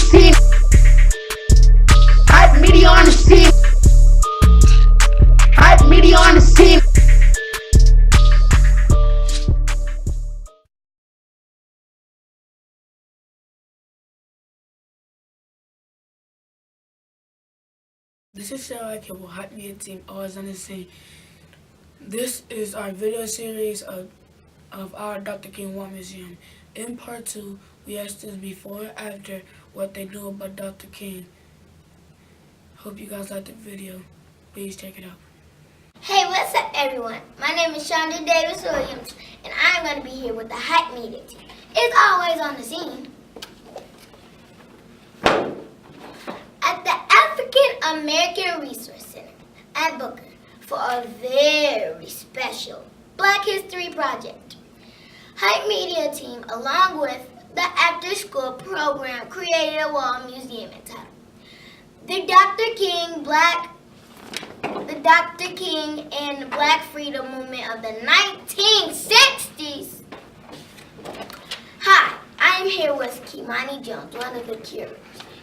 scene. Hype media on the scene. Hype media on the scene. This is Sarah Cable, Hype Media Team, always on the scene. This is our video series of our Dr. King War Museum. In part 2, we asked this before and after what they knew about Dr. King. Hope you guys liked the video. Please check it out. Hey, what's up everyone? My name is Shonda Davis Williams, and I'm going to be here with the Hype Media Team. It's always on the scene. At the African American Resource Center at Booker for a very special Black History Project. Hype Media Team, along with the After School program, created a wall museum entitled The Dr. King and Black Freedom Movement of the 1960s. Hi, I am here with Kimani Jones, one of the curators,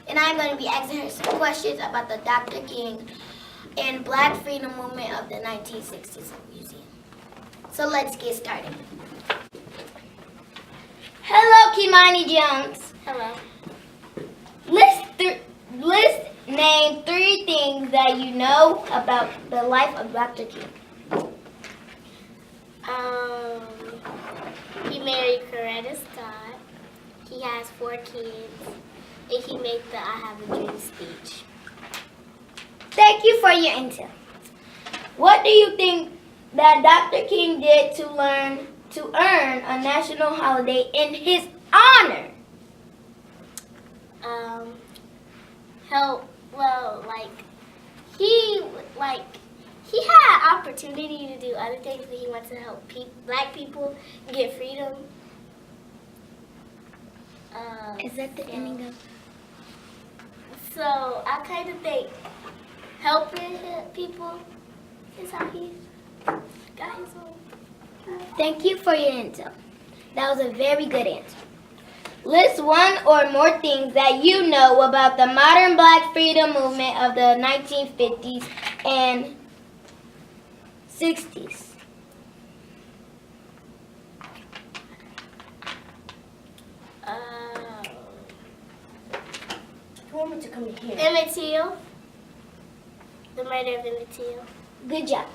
and I'm going to be asking her some questions about the Dr. King and Black Freedom Movement of the 1960s museum. So let's get started. Hello, Kimani Jones. Hello. Name 3 things that you know about the life of Dr. King. He married Coretta Scott. He has 4 kids. And he made the I Have a Dream speech. Thank you for your intel. What do you think that Dr. King did to earn a national holiday in his honor? He had opportunity to do other things, but he wanted to help Black people get freedom. Is that the ending of? So I kind of think helping people is how he got his own. Thank you for your intel. That was a very good answer. List 1 or more things that you know about the modern Black freedom movement of the 1950s and 60s. You want me to come in here? Emmett Till. The murder of Emmett Till. Good job.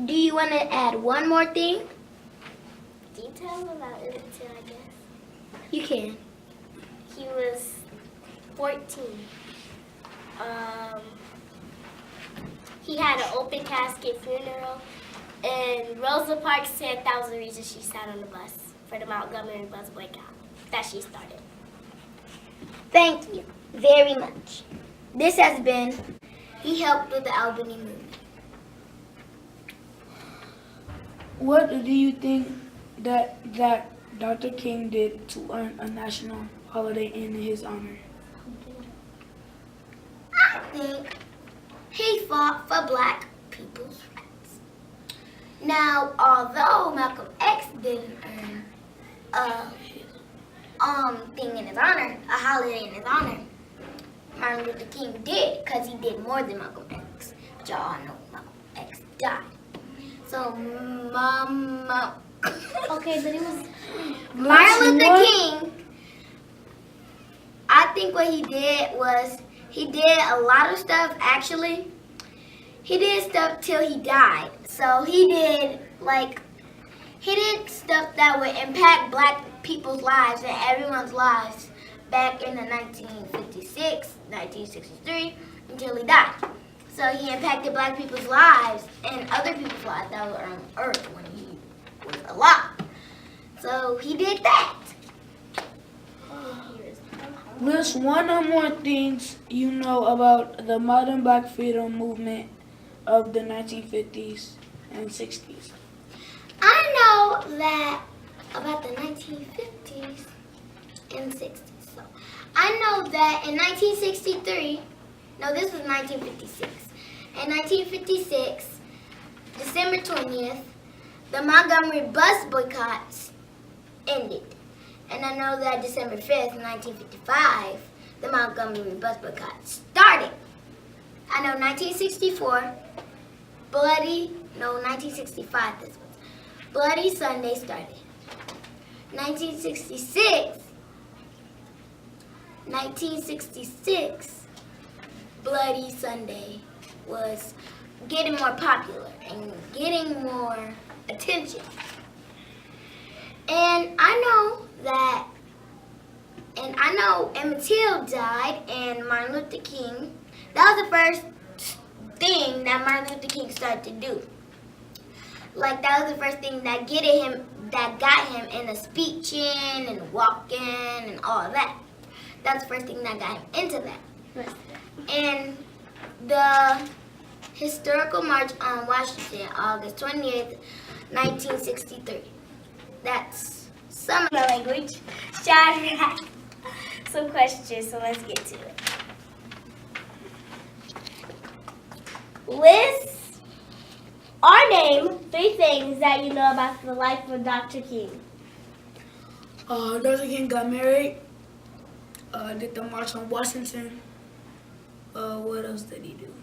Do you want to add one more thing? Details about Emmett Till, I guess. You can. He was 14. He had an open casket funeral, and Rosa Parks said that was the reason she sat on the bus for the Montgomery bus boycott that she started. Thank you very much. This has been He Helped with the Albany Movement. What do you think that Dr. King did to earn a national holiday in his honor? I think he fought for Black people's rights. Now, although Malcolm X didn't earn a thing in his honor, a holiday in his honor, Martin Luther King did, because he did more than Malcolm X. But y'all know Malcolm X died. So, Okay, but it was Martin Luther King, I think what he did was, he did a lot of stuff, actually. He did stuff till he died. So he did stuff that would impact Black people's lives and everyone's lives back in the 1956, 1963, until he died. So he impacted Black people's lives and other people's lives that were on Earth when he was alive. So he did that. List 1 or more things you know about the modern Black freedom movement of the 1950s and 60s. I know that about the 1950s and 60s. So I know that in 1963, no, this was 1956. In 1956, December 20th, the Montgomery bus boycotts ended. And I know that December 5th, 1955, the Montgomery bus boycott started. I know 1964, 1965 this was. Bloody Sunday started. 1966, Bloody Sunday was getting more popular and getting more attention. And I know Emmett Till died and Martin Luther King. That was the first thing that Martin Luther King started to do. Like, that was the first thing that got him in a speeching and walking and all that. That's the first thing that got him into that. And the historical march on Washington, August 28th, 1963. That's some of My language. Shadrach. Some questions, so let's get to it. List or name 3 things that you know about the life of Dr. King. Dr. King got married. Did the March on Washington. What else did he do?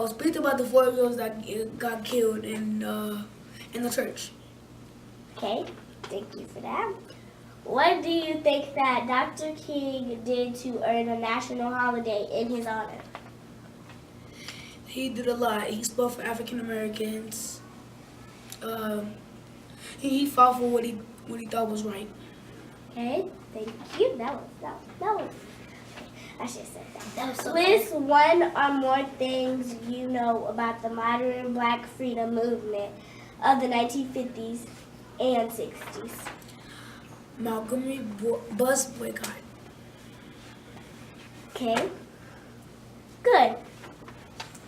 Speak about the 4 girls that got killed in the church. Okay, thank you for that. What do you think that Dr. King did to earn a national holiday in his honor? He did a lot. He spoke for African Americans. He fought for what he thought was right. Okay, thank you. That was. I should have said that. That was so List 1 or more things you know about the modern Black freedom movement of the 1950s and 60s. Montgomery bus boycott. Okay. Good.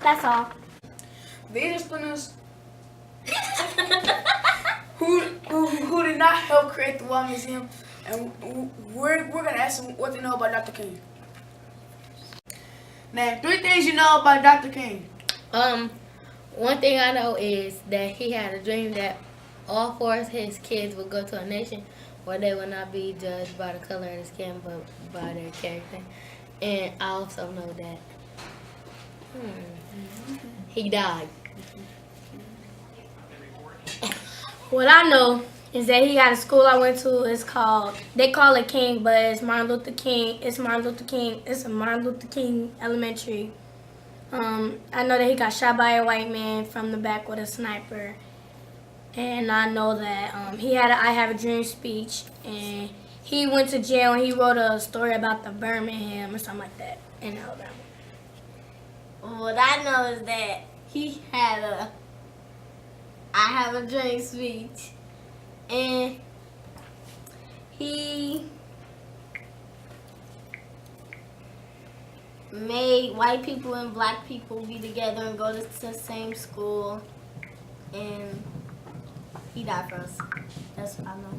That's all. These are spinners who did not help create the War Museum, and we're gonna ask them what they know about Dr. King. Now, 3 things you know about Dr. King. One thing I know is that he had a dream that all 4 of his kids would go to a nation where they would not be judged by the color of their skin, but by their character. And I also know that he died. What I know is that he got a school I went to. They call it King, but it's Martin Luther King. It's a Martin Luther King Elementary. I know that he got shot by a white man from the back with a sniper. And I know that he had an I Have a Dream speech, and he went to jail and he wrote a story about the Birmingham or something like that in Alabama. What I know is that he had a I Have a Dream speech, and he made white people and black people be together and go to the same school, and he died for us. That's what I know.